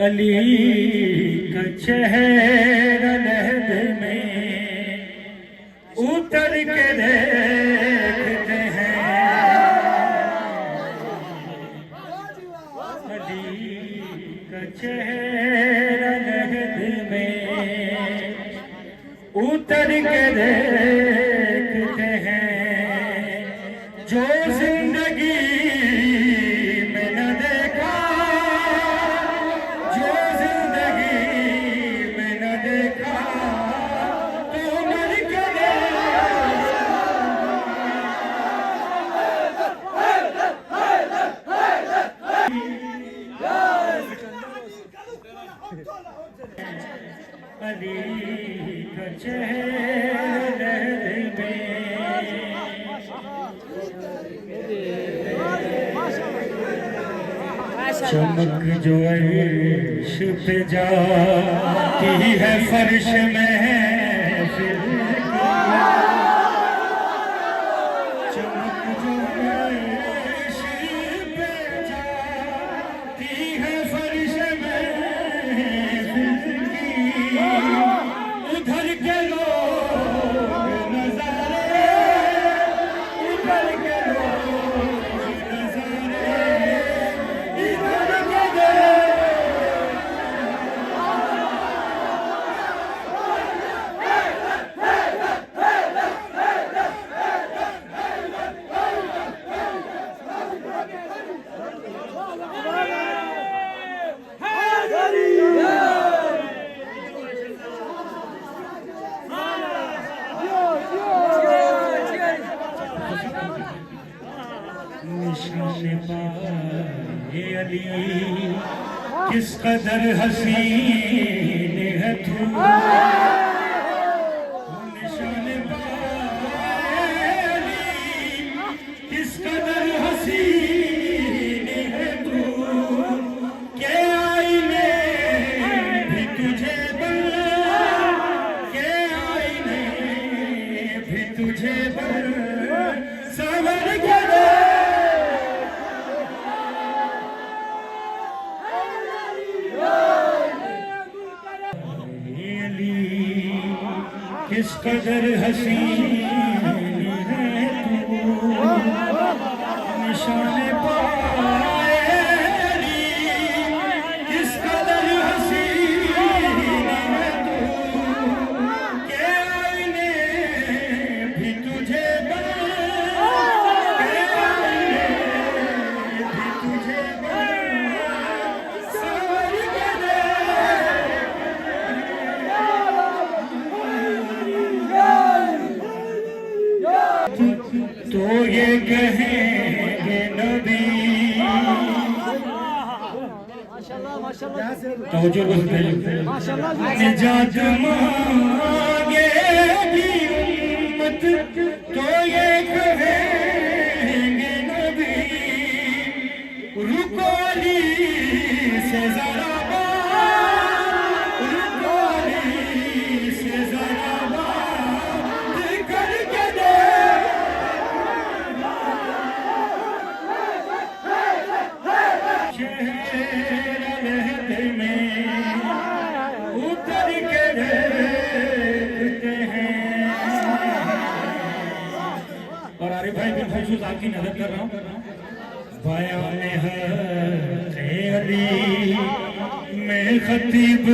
अली का चेहरा लहद में उतर के देखते हैं। अली का चेहरा लहद में उतर के देखते हैं। जो जिंदगी में न देखा, जो जिंदगी में न देखा, तो मर के अली का चेहरा में चमक जो अर्श पे जाती है फर्श में चमक जो अर्श पे जाती है फर्श में उधर के लोग नजारे, उधर के लोग नजारे, इधर के निशान पाए अली किस कदर हसीन है तू। निशान पाए अली किस कदर हसीन है तू। के आईने भी तुझे बन, के आईने भी तुझे बन संवर के किस कदर हसीन है तू। निशान पाए अली किस कदर हसीन है तू। के आईने भी तुझे बन, के आईने भी तुझे बन संवर के तो ये कहेंगे नबी। निजात मांगेगी उम्मत, तो ये कहेंगे नबी। रुको अली से जरा बात, रुको अली से जरा बात करके दे। चेहरा लहद में उतर के देखते हैं। और आरिफ भाई बिन फैसूस आपकी नजर कर रहा हूँ। बयान है अली में खतीब